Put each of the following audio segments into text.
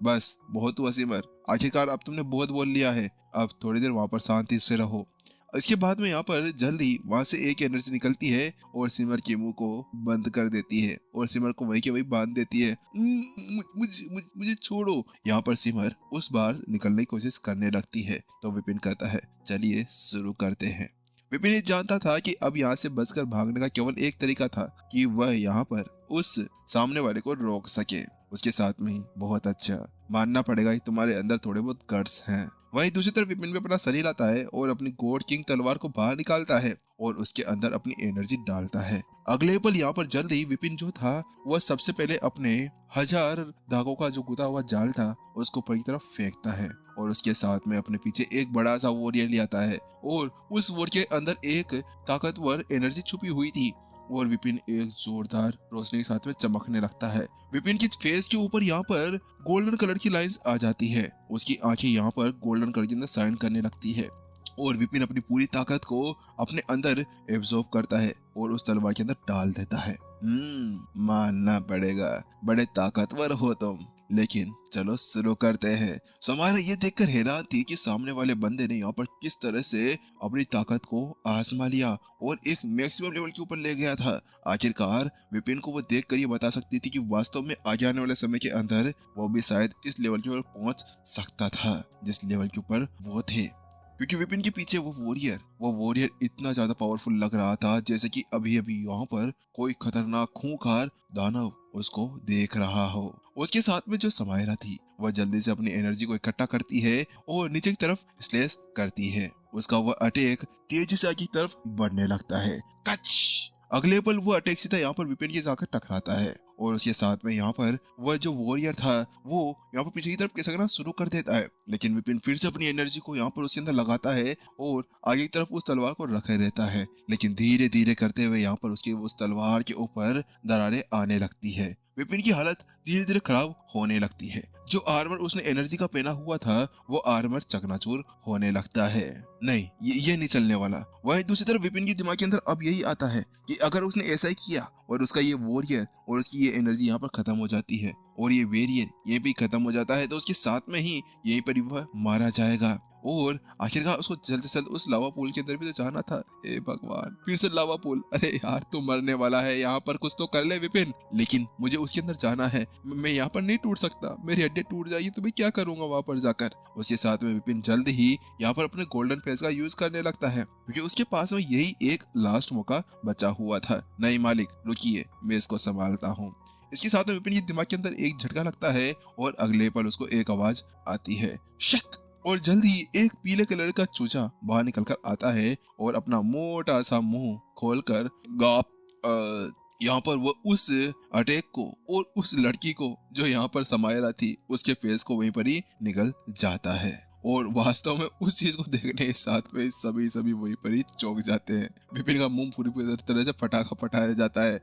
बस बहुत हुआ सिमर, आखिरकार अब तुमने बहुत बोल लिया है, अब थोड़ी देर वहां पर शांति से रहो। इसके बाद में यहाँ पर जल्दी वहां से एक एनर्जी निकलती है और सिमर के मुंह को बंद कर देती है और सिमर को वहीं के वहीं बांध देती है। मुझे छोड़ो। यहाँ पर सिमर उस बार निकलने की कोशिश करने लगती है तो विपिन कहता है चलिए शुरू करते हैं। विपिन ये जानता था कि अब यहाँ से बचकर भागने का केवल एक तरीका था कि वह यहाँ पर उस सामने वाले को रोक सके। उसके साथ में ही बहुत अच्छा, मानना पड़ेगा कि तुम्हारे अंदर थोड़े बहुत गट्स हैं। वहीं दूसरी तरफ विपिन भी अपना शरीर लाता है और अपनी गॉड किंग तलवार को बाहर निकालता है और उसके अंदर अपनी एनर्जी डालता है। अगले पल यहाँ पर जल्दी विपिन जो था वह सबसे पहले अपने 1000 धागों का जो गुथा हुआ जाल था उसको ऊपर की तरफ फेंकता है और उसके साथ में अपने पीछे एक बड़ा सा वॉरियर ले आता है और उस वॉरियर के अंदर एक ताकतवर एनर्जी छुपी हुई थी और विपिन एक जोरदार रोशनी के साथ में चमकने लगता है। विपिन की फेस के ऊपर यहाँ पर गोल्डन कलर की लाइंस आ जाती है, उसकी आंखें यहाँ पर गोल्डन कलर के अंदर शाइन करने लगती है और विपिन अपनी पूरी ताकत को अपने अंदर एब्जॉर्ब करता है और उस तलवार के अंदर डाल देता है। मानना पड़ेगा, बड़े ताकतवर हो तुम, लेकिन चलो शुरू करते हैं। समायरा ये देखकर हैरान थी कि सामने वाले बंदे ने यहाँ पर किस तरह से अपनी ताकत को आजमा लिया और एक मैक्सिमम लेवल के ऊपर ले गया था। आखिरकार विपिन को वो देख कर ये बता सकती थी कि वास्तव में आगे आने वाले समय के अंदर वो भी शायद इस लेवल के ऊपर पहुंच सकता था जिस लेवल के ऊपर वो थे, क्योंकि विपिन के पीछे वो वॉरियर इतना ज्यादा पावरफुल लग रहा था जैसे कि अभी अभी यहाँ पर कोई खतरनाक खूंखार दानव उसको देख रहा हो। उसके साथ में जो समायरा थी वह जल्दी से अपनी एनर्जी को इकट्ठा करती है और नीचे की तरफ स्लैश करती है। उसका वह अटैक तेजी से आगे की तरफ बढ़ने लगता है। कच! अगले पल वो अटैक सीधा यहाँ पर विपिन के जाकर टकराता है और उसके साथ में यहाँ पर वह जो वॉरियर था वो यहाँ पर पीछे की तरफ खिसकना शुरू कर देता है, लेकिन विपिन फिर से अपनी एनर्जी को यहाँ पर उसके अंदर लगाता है और आगे की तरफ उस तलवार को रखे रहता है, लेकिन धीरे धीरे करते हुए यहाँ पर उसकी उस तलवार के ऊपर दरारें आने लगती है। विपिन की हालत धीरे धीरे खराब होने लगती है। जो आर्मर उसने एनर्जी का पहना हुआ था वो आर्मर चकनाचूर होने लगता है। नहीं, ये नहीं चलने वाला। वहीं दूसरी तरफ विपिन के दिमाग के अंदर अब यही आता है कि अगर उसने ऐसा ही किया और उसका ये वॉरियर और उसकी ये एनर्जी यहाँ पर खत्म हो जाती है और ये वेरियर ये भी खत्म हो जाता है तो उसके साथ में ही यहीं पर वह मारा जाएगा और आखिरकार उसको जल्द से जल्द उस लावा पूल के अंदर भी तो जाना था। ए भगवान, फिर से लावा पूल। अरे यार, तू मरने वाला है, यहाँ पर कुछ तो कर ले विपिन। लेकिन मुझे उसके अंदर जाना है, मैं यहाँ पर नहीं टूट सकता, मेरी हड्डी टूट जाएगी तो मैं क्या करूंगा वहां पर जाकर। उसके साथ में विपिन जल्द ही यहाँ पर अपने गोल्डन फेस का यूज करने लगता है क्योंकि उसके पास में यही एक लास्ट मौका बचा हुआ था। नहीं मालिक, रुकिए, मैं इसको संभालता हूँ। इसके साथ में विपिन के दिमाग के अंदर एक झटका लगता है और अगले पल उसको एक आवाज आती है, शक, और जल्द ही एक पीले कलर का चूचा बाहर निकलकर आता है और अपना मोटा सा मुंह खोलकर गाप यहाँ पर वो उस अटैक को और उस लड़की को जो यहाँ पर समायरा थी उसके फेस को वहीं पर ही निकल जाता है और वास्तव में उस चीज को देखने के साथ में सभी वहीं पर ही चौंक जाते हैं। विपिन का मुंह पूरी तरह से फटाखा फटाया जाता है।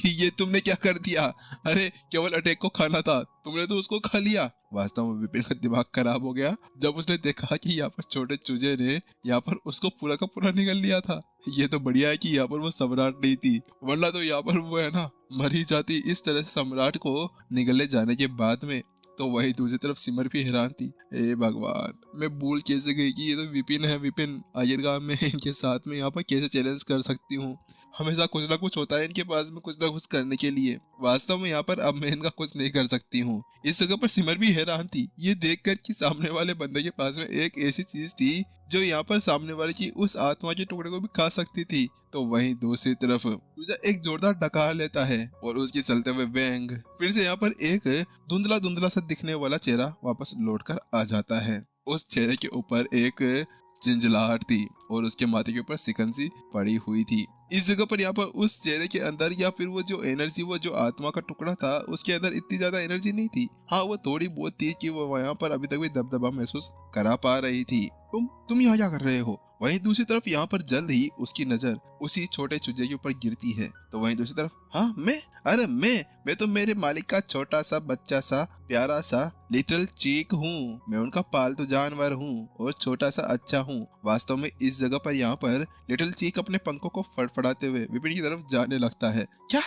ये तुमने क्या कर दिया? अरे केवल अटैक को खाना था, तुमने तो उसको खा लिया। वास्तव में विपिन का दिमाग खराब हो गया जब उसने देखा कि यहाँ पर छोटे चूजे ने यहाँ पर उसको पूरा का पूरा निगल लिया था। ये तो बढ़िया है कि यहाँ पर वो सम्राट नहीं थी, वरना तो यहाँ पर वो है ना मर ही जाती इस तरह से सम्राट को निगलने जाने के बाद में। तो वही दूसरी तरफ सिमर भी हैरान थी। ए भगवान, मैं भूल कैसे गई कि ये तो विपिन है। विपिन, आखिरकार मैं इनके साथ में यहाँ पर कैसे चैलेंज कर सकती हूँ? हमेशा कुछ ना कुछ होता है इनके पास में कुछ ना कुछ करने के लिए। वास्तव में यहाँ पर अब मैं इनका कुछ नहीं कर सकती हूँ। इस जगह पर सिमर भी हैरान थी ये देखकर कि सामने वाले बंदे के पास में एक ऐसी चीज थी जो यहाँ पर सामने वाले की उस आत्मा के टुकड़े को भी खा सकती थी। तो वहीं दूसरी तरफ चूजा एक जोरदार डकार लेता है और उसके चलते हुए बैंग फिर से यहाँ पर एक धुंधला सा दिखने वाला चेहरा वापस लौट कर आ जाता है। उस चेहरे के ऊपर एक झिंझलाहट थी और उसके माथे के ऊपर सिकंजी पड़ी हुई थी। इस जगह पर यहाँ पर उस चेहरे के अंदर या फिर वो जो एनर्जी, वो जो आत्मा का टुकड़ा था उसके अंदर इतनी ज्यादा एनर्जी नहीं थी। हाँ, वो थोड़ी बहुत थी कि वो यहाँ पर अभी तक भी दबदबा महसूस करा पा रही थी। तुम यहाँ क्या कर रहे हो? वहीं दूसरी तरफ यहाँ पर जल्द ही उसकी नजर उसी छोटे चूजे के ऊपर गिरती है। तो वहीं दूसरी तरफ, हाँ मैं तो मेरे मालिक का छोटा सा बच्चा सा प्यारा सा लिटिल चीक हूँ। मैं उनका पालतू जानवर हूँ और छोटा सा अच्छा हूँ। वास्तव में इस जगह पर यहाँ पर लिटिल चीक अपने पंखों को फड़फड़ाते हुए विपिन की तरफ जाने लगता है। क्या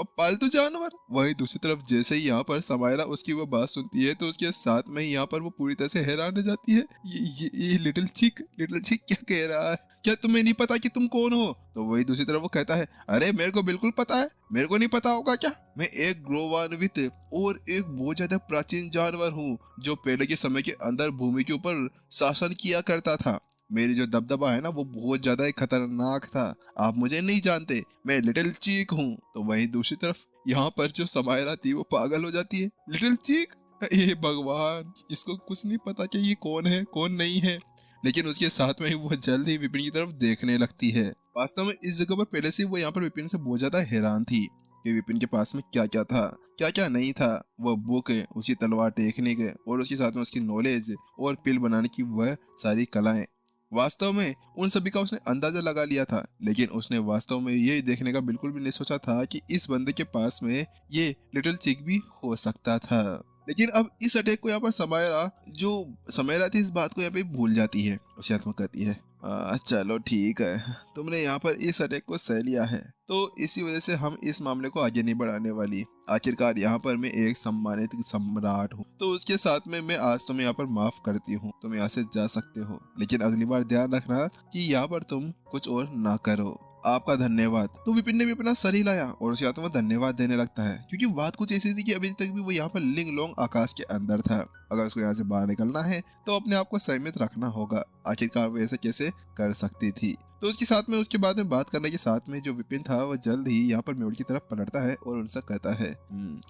पालतू जानवर। वहीं दूसरी तरफ जैसे ही यहाँ पर समायरा उसकी वो बात सुनती है तो उसके साथ में ही यहाँ पर वो पूरी तरह से हैरान रह जाती है। ये लिटिल चिक क्या कह रहा है? क्या तुम्हें नहीं पता कि तुम कौन हो? तो वही दूसरी तरफ वो कहता है, अरे मेरे को बिल्कुल पता है, मेरे को नहीं पता होगा क्या? मैं एक ग्रोवान्वित और एक बहुत ज्यादा प्राचीन जानवर हूँ जो पहले के समय के अंदर भूमि के ऊपर शासन किया करता था। मेरी जो दबदबा है ना वो बहुत ज्यादा ही खतरनाक था। आप मुझे नहीं जानते, मैं लिटिल चीक हूँ। तो वहीं दूसरी तरफ यहाँ पर जो समायरा थी वो पागल हो जाती है। लिटिल चीक, ये भगवान, इसको कुछ नहीं पता कि ये कौन है कौन नहीं है। लेकिन उसके साथ में ही वो जल्द ही विपिन की तरफ देखने लगती है। वास्तव में इस जगह पर पहले से वो यहाँ पर विपिन से बहुत ज्यादा हैरान थी कि विपिन के पास में क्या क्या था क्या क्या नहीं था। वह बुक, उसकी तलवार टेक्निक और उसके साथ में उसकी नॉलेज और पिल बनाने की वह सारी कलाएं, वास्तव में उन सभी का उसने अंदाजा लगा लिया था। लेकिन उसने वास्तव में ये देखने का बिल्कुल भी नहीं सोचा था कि इस बंदे के पास में ये लिटिल चिक भी हो सकता था। लेकिन अब इस अटैक को यहाँ पर समायरा थी इस बात को यहाँ पे भूल जाती है। उसे हाथ में कहती है, चलो ठीक है, तुमने यहाँ पर इस अटैक को सह लिया है तो इसी वजह से हम इस मामले को आगे नहीं बढ़ाने वाली। आखिरकार यहाँ पर मैं एक सम्मानित सम्राट हूँ तो उसके साथ में मैं आज तुम्हें यहाँ पर माफ करती हूँ, तुम यहाँ से जा सकते हो। लेकिन अगली बार ध्यान रखना कि यहाँ पर तुम कुछ और ना करो। आपका धन्यवाद। तो विपिन ने भी अपना सर हिलाया और उसे हाथों में धन्यवाद देने लगता है, क्योंकि बात कुछ ऐसी थी कि अभी तक भी वो यहाँ पर लिंग लोंग आकाश के अंदर था। अगर उसको यहाँ से बाहर निकलना है तो अपने आप को संयमित रखना होगा। आखिरकार वो ऐसे कैसे कर सकती थी। तो उसके साथ में उसके बाद में बात करने के साथ में जो विपिन था वो जल्द ही यहाँ पर मेहुल की तरफ पलटता है और उनसे कहता है,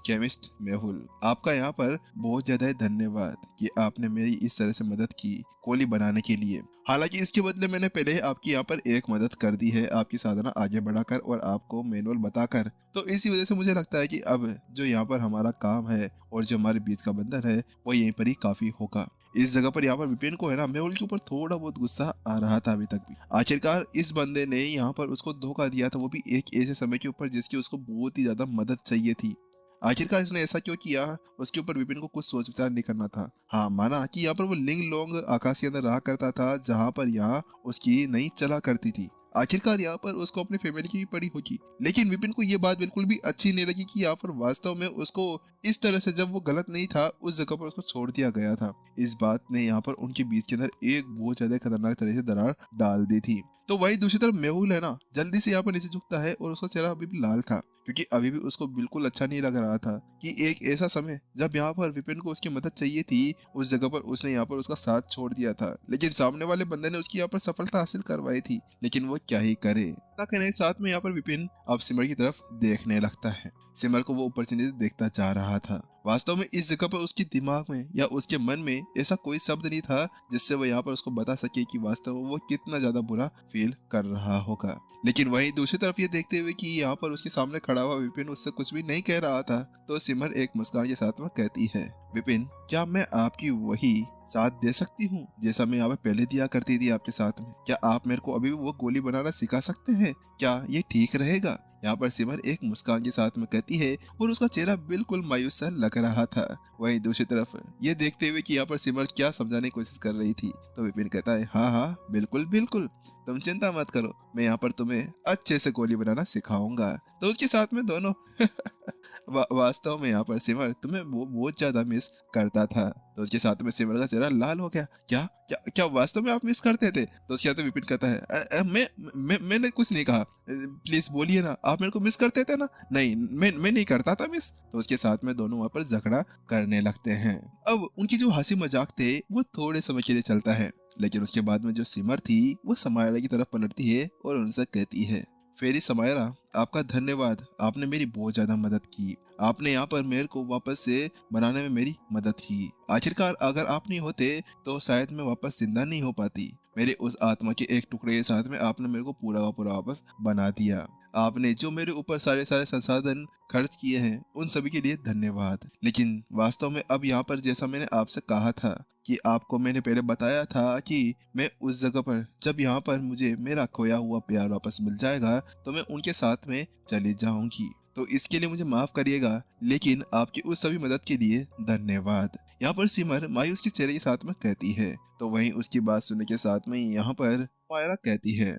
केमिस्ट मेहुल, आपका यहाँ पर बहुत ज्यादा धन्यवाद कि आपने मेरी इस तरह से मदद की गोली बनाने के लिए। हालांकि इसके बदले मैंने पहले ही आपकी यहाँ पर एक मदद कर दी है, आपकी साधना आगे बढ़ाकर और आपको मैनुअल बताकर। तो इसी वजह से मुझे लगता है कि अब जो यहाँ पर हमारा काम है और जो हमारे बीच का बंधन है वो यहीं पर ही काफी होगा। इस जगह पर यहाँ पर विपिन को है ना मेहुल के ऊपर थोड़ा बहुत गुस्सा आ रहा था अभी तक भी। आखिरकार इस बंदे ने यहाँ पर उसको धोखा दिया था, वो भी एक ऐसे समय के ऊपर जिसकी उसको बहुत ही ज्यादा मदद चाहिए थी। आखिरकार इसने ऐसा क्यों किया, उसके ऊपर विपिन को कुछ सोच विचार नहीं करना था। हाँ, माना कि यहाँ पर वो लिंग लोंग आकाश के अंदर रहा करता था जहाँ पर यहाँ उसकी नहीं चला करती थी। आखिरकार यहाँ पर उसको अपनी फैमिली की भी पड़ी होगी। लेकिन विपिन को ये बात बिल्कुल भी अच्छी नहीं लगी कि यहाँ पर वास्तव में उसको इस तरह से, जब वो गलत नहीं था उस जगह पर उसको छोड़ दिया गया था। इस बात ने यहाँ पर उनके बीच के अंदर एक बहुत ज्यादा खतरनाक तरह से दरार डाल दी थी। तो वही दूसरी तरफ मेहुल है ना जल्दी से यहाँ पर नीचे झुकता है और उसका चेहरा अभी भी लाल था, क्योंकि अभी भी उसको बिल्कुल अच्छा नहीं लग रहा था कि एक ऐसा समय जब यहाँ पर विपिन को उसकी मदद चाहिए थी उस जगह पर उसने यहाँ पर उसका साथ छोड़ दिया था। लेकिन सामने वाले बंदे ने उसकी यहाँ पर सफलता हासिल करवाई थी, लेकिन वो क्या ही करे। ना कहने साथ में यहाँ पर विपिन अब सिमर की तरफ देखने लगता है। सिमर को वो ऊपर से नीचे देखता जा रहा था। वास्तव में इस जगह पर उसके दिमाग में या उसके मन में ऐसा कोई शब्द नहीं था जिससे वो यहाँ पर उसको बता सके कि वास्तव में वो कितना ज्यादा बुरा फील कर रहा होगा। लेकिन वहीं दूसरी तरफ ये देखते हुए कि यहाँ पर उसके सामने खड़ा हुआ विपिन उससे कुछ भी नहीं कह रहा था, तो सिमर एक मुस्कान के साथ में कहती है, विपिन, क्या मैं आपकी वही साथ दे सकती हूँ जैसा मैं यहाँ पर पहले दिया करती थी आपके साथ में? क्या आप मेरे को अभी भी वो गोली बनाना सिखा सकते हैं? क्या ये ठीक रहेगा? यहाँ पर सिमर एक मुस्कान के साथ में कहती है और उसका चेहरा बिल्कुल मायूस सा लग रहा था। वहीं दूसरी तरफ ये देखते हुए कि यहाँ पर सिमर क्या समझाने की कोशिश कर रही थी, तो विपिन कहता है, हाँ हाँ बिल्कुल बिल्कुल, तुम चिंता मत करो, मैं यहाँ पर तुम्हें अच्छे से गोली बनाना सिखाऊंगा। तो उसके साथ में दोनों वास्तव में यहाँ पर सिमर तुम्हें वो बहुत ज्यादा मिस करता था। तो उसके साथ में सिमर का चेहरा लाल हो गया। क्या क्या क्या वास्तव में आप मिस करते थे? तो उसके साथ विपिन कहता है, मैंने कुछ नहीं कहा, प्लीज बोलिए ना, आप मेरे को मिस करते थे ना? नहीं, मैं नहीं करता था मिस। तो उसके साथ में दोनों वहाँ पर झगड़ा करने लगते हैं। अब उनकी जो हंसी मजाक थे वो थोड़े समय के लिए चलता है, लेकिन उसके बाद में जो सिमर थी वो समायरा की तरफ पलटती है और उनसे कहती है, फेरी समायरा, आपका धन्यवाद, आपने मेरी बहुत ज्यादा मदद की। आपने यहाँ पर मेरे को वापस से बनाने में मेरी मदद की। आखिरकार अगर आप नहीं होते तो शायद मैं वापस जिंदा नहीं हो पाती। मेरे उस आत्मा के एक टुकड़े के साथ में आपने मेरे को पूरा का पूरा वापस बना दिया। आपने जो मेरे ऊपर सारे संसाधन खर्च किए हैं उन सभी के लिए धन्यवाद। लेकिन वास्तव में अब यहाँ पर जैसा मैंने आपसे कहा था कि आपको मैंने पहले बताया था कि मैं उस जगह पर जब यहाँ पर मुझे मेरा खोया हुआ प्यार वापस मिल जाएगा तो मैं उनके साथ में चली जाऊंगी। तो इसके लिए मुझे माफ करिएगा, लेकिन आपकी उस सभी मदद के लिए धन्यवाद। यहाँ पर सिमर मायूस के चेहरे के साथ में कहती है। तो वहीं उसकी बात सुनने के साथ में यहाँ पर मायरा कहती है,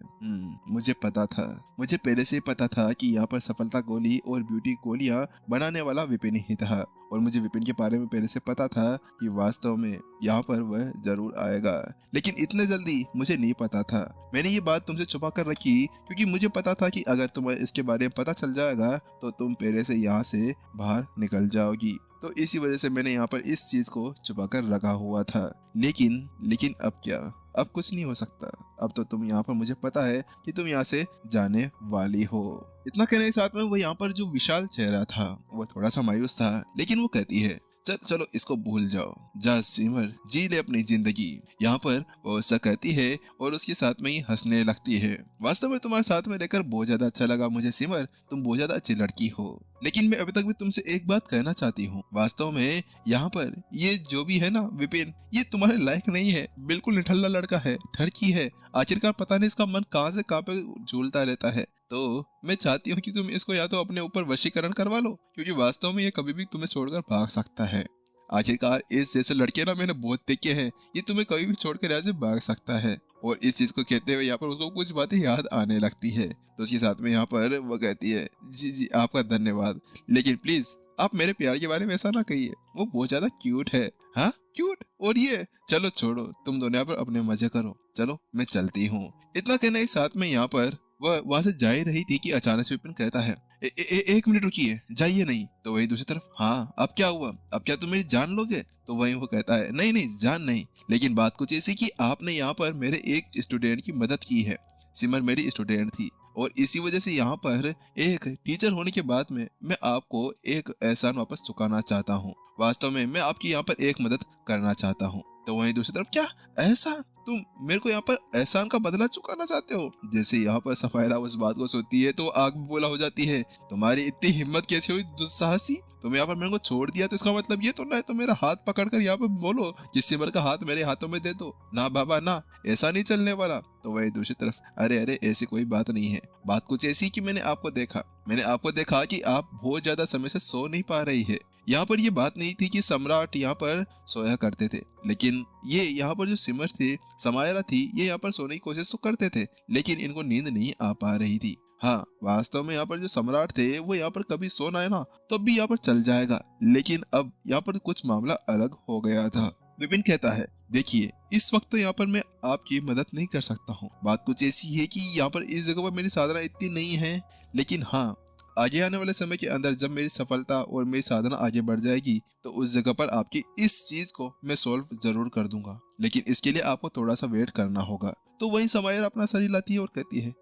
मुझे पता था, मुझे पहले से ही पता था कि यहाँ पर सफलता गोली और ब्यूटी गोलियां बनाने वाला विपिन ही था, और मुझे विपिन के बारे में पहले से पता था कि वास्तव में यहाँ पर वह जरूर आएगा, लेकिन इतने जल्दी मुझे नहीं पता था। मैंने ये बात तुमसे छुपा कर रखी क्योंकि मुझे पता था कि अगर तुम्हें इसके बारे में पता चल जाएगा तो तुम पहले से यहाँ से बाहर निकल जाओगी, तो इसी वजह से मैंने यहाँ पर इस चीज को छुपा कर रखा हुआ था। लेकिन अब क्या, अब कुछ नहीं हो सकता। अब तो तुम यहाँ पर, मुझे पता है कि तुम यहाँ से जाने वाली हो। इतना कहने के साथ में वो यहाँ पर जो विशाल चेहरा था वो थोड़ा सा मायूस था, लेकिन वो कहती है, चलो इसको भूल जाओ, जा सिमर जी ले अपनी जिंदगी। यहाँ पर वो ऐसा कहती है और उसके साथ में ही हंसने लगती है। वास्तव में तुम्हारे साथ में रहकर बहुत ज्यादा अच्छा लगा मुझे सिमर, तुम बहुत ज्यादा अच्छी लड़की हो, लेकिन मैं अभी तक भी तुमसे एक बात कहना चाहती हूँ। वास्तव में यहाँ पर ये जो भी है ना विपिन, ये तुम्हारे लायक नहीं है, बिल्कुल निठल्ला लड़का है, ठरकी है। आखिरकार पता नहीं इसका मन कहाँ से कहाँ पे झूलता रहता है। तो मैं चाहती हूँ कि तुम इसको या तो अपने ऊपर वशीकरण करवा लो, क्योंकि वास्तव में ये कभी भी तुम्हें छोड़कर भाग सकता है। आखिरकार इस जैसे लड़के ना मैंने बहुत देखे हैं, ये तुम्हें कभी भी छोड़कर यहाँ से भाग सकता है। और इस चीज को कहते हुए यहाँ पर उसको कुछ बातें याद आने लगती है, तो उसके साथ में यहाँ पर वो कहती है, जी आपका धन्यवाद, लेकिन प्लीज आप मेरे प्यार के बारे में ऐसा ना कहिए, वो बहुत ज्यादा क्यूट है। हाँ क्यूट, और ये चलो छोड़ो, तुम दोनों यहाँ पर अपने मजे करो, चलो मैं चलती हूँ। इतना कहने के साथ में यहाँ पर वह वहां से जा ही रही थी कि अचानक से विपिन कहता है, एक मिनट रुकिए, जाइए नहीं। तो वही दूसरी तरफ, हाँ अब क्या हुआ, अब क्या तुम मेरी जान लोगे? तो वही वो कहता है, नहीं जान नहीं, लेकिन बात कुछ ऐसी कि आपने यहाँ पर मेरे एक स्टूडेंट की मदद की है। सिमर मेरी स्टूडेंट थी और इसी वजह से यहाँ पर एक टीचर होने के बाद में मैं आपको एक एहसान वापस चुकाना चाहता हूँ। वास्तव में मैं आपकी यहाँ पर एक मदद करना चाहता हूँ। तो वहीं दूसरी तरफ, क्या एहसान? तुम मेरे को यहाँ पर एहसान का बदला चुकाना चाहते हो? जैसे यहाँ पर सफायरा उस बात को सोचती है तो आग बोला हो जाती है, तुम्हारी इतनी हिम्मत कैसे हुई दुस्साहसी? तुम यहाँ पर मेरे को छोड़ दिया तो इसका मतलब ये तो ना है तो मेरा हाथ पकड़कर यहाँ पे बोलो कि सिमर का हाथ मेरे हाथों में दे दो। ना बाबा ना, ऐसा नहीं चलने वाला। तो वही दूसरी तरफ, अरे ऐसी कोई बात नहीं है, बात कुछ ऐसी कि मैंने आपको देखा कि आप बहुत ज्यादा समय से सो नहीं पा रही है। यहाँ पर ये बात नहीं थी कि सम्राट यहाँ पर सोया करते थे, लेकिन ये यहाँ पर जो सिमर थे, समायरा थी, ये यहाँ पर सोने की कोशिश तो करते थे, लेकिन इनको नींद नहीं आ पा रही थी। हाँ वास्तव में यहाँ पर जो सम्राट थे वो यहाँ पर कभी सोना है ना तो भी यहाँ पर चल जाएगा, लेकिन अब यहाँ पर कुछ मामला अलग हो गया था। विपिन कहता है, देखिए इस वक्त तो यहाँ पर मैं आपकी मदद नहीं कर सकता हूँ। बात कुछ ऐसी है कि यहाँ पर इस जगह पर मेरी साधना इतनी नहीं है, लेकिन हाँ आगे आने वाले समय के अंदर जब मेरी सफलता और मेरी साधना आगे बढ़ जाएगी तो उस जगह पर आपकी इस चीज को मैं सॉल्व जरूर कर दूंगा, लेकिन इसके लिए आपको थोड़ा सा वेट करना होगा। तो वही समायर अपना सर हिलाती है और कहती है,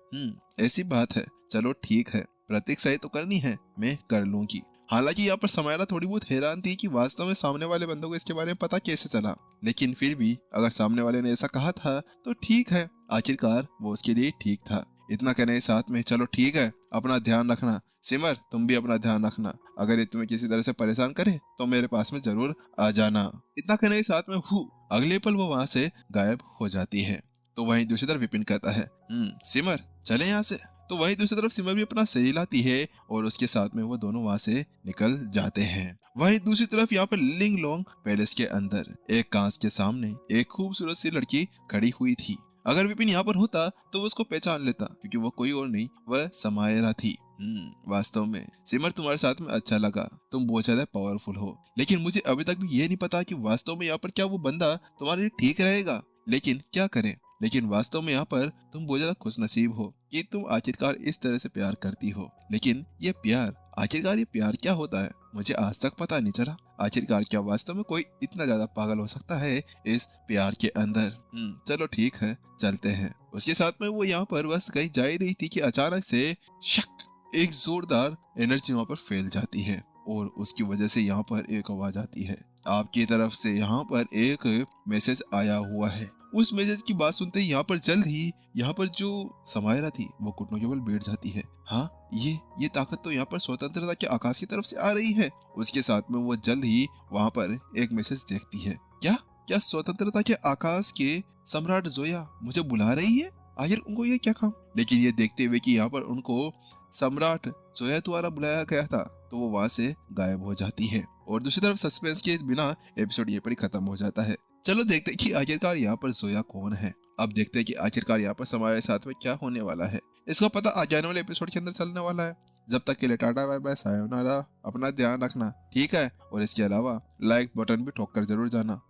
ऐसी बात है, चलो ठीक है, प्रतीक्षा ही तो करनी है, मैं कर लूंगी। हालांकि यहाँ पर समायरा थोड़ी बहुत हैरान थी कि वास्तव में सामने वाले बंदों को इसके बारे में पता कैसे चला, लेकिन फिर भी अगर सामने वाले ने ऐसा कहा था तो ठीक है, आखिरकार वो उसके लिए ठीक था। इतना कहने के साथ में, चलो ठीक है, अपना ध्यान रखना, सिमर तुम भी अपना ध्यान रखना, अगर ये तुम्हें किसी तरह से परेशान करे तो मेरे पास में जरूर आ जाना। इतना कहने के साथ में अगले पल वो वहां से गायब हो जाती है। तो वहीं दूसरी तरफ विपिन कहता है, सिमर चले यहाँ से। तो वहीं दूसरी तरफ सिमर भी अपना सर हिलाती है और उसके साथ में वो दोनों वहां से निकल जाते हैं। वहीं दूसरी तरफ यहाँ पर लिंग लोंग पैलेस के अंदर एक कांच के सामने एक खूबसूरत सी लड़की खड़ी हुई थी। अगर विपिन यहाँ पर होता तो वो उसको पहचान लेता, क्योंकि वो कोई और नहीं, वह समायरा थी। वास्तव में सिमर तुम्हारे साथ में अच्छा लगा, तुम बहुत ज्यादा पावरफुल हो, लेकिन मुझे अभी तक भी ये नहीं पता कि वास्तव में यहाँ पर क्या वो बंदा तुम्हारे लिए ठीक रहेगा। लेकिन क्या करें, लेकिन वास्तव में यहाँ पर तुम बहुत ज्यादा खुशनसीब हो कि तुम आखिरकार इस तरह से प्यार करती हो। लेकिन ये प्यार, आखिरकार ये प्यार क्या होता है, मुझे आज तक पता नहीं चला। आखिरकार क्या वास्तव में कोई इतना ज्यादा पागल हो सकता है इस प्यार के अंदर? चलो ठीक है, चलते हैं। उसके साथ में वो यहाँ पर बस कहीं जा ही रही थी कि अचानक से शक, एक जोरदार एनर्जी वहाँ पर फैल जाती है और उसकी वजह से यहाँ पर एक आवाज आती है, आपकी तरफ से यहाँ पर एक मैसेज आया हुआ है। उस मैसेज की बात सुनते ही यहाँ पर जल्द ही यहाँ पर जो समायरा थी वो घुटनों के बल बैठ जाती है। हाँ ये ताकत तो यहाँ पर स्वतंत्रता के आकाश की तरफ से आ रही है। उसके साथ में वो जल्द ही वहाँ पर एक मैसेज देखती है। क्या स्वतंत्रता के आकाश के सम्राट जोया मुझे बुला रही है? आखिर उनको ये क्या काम? लेकिन ये देखते हुए कि यहाँ पर उनको सम्राट जोया द्वारा बुलाया गया था तो वो वहां से गायब हो जाती है। और दूसरी तरफ सस्पेंस के बिना एपिसोड ये पर ही खत्म हो जाता है। चलो देखते हैं कि आखिरकार यहाँ पर जोया कौन है। अब देखते हैं कि आखिरकार यहाँ पर हमारे साथ में क्या होने वाला है। इसका पता आ जाने वाले एपिसोड के अंदर चलने वाला है। जब तक के लिए टाटा बाय बाय सायोनारा, अपना ध्यान रखना, ठीक है। और इसके अलावा लाइक बटन भी ठोक कर जरूर जाना।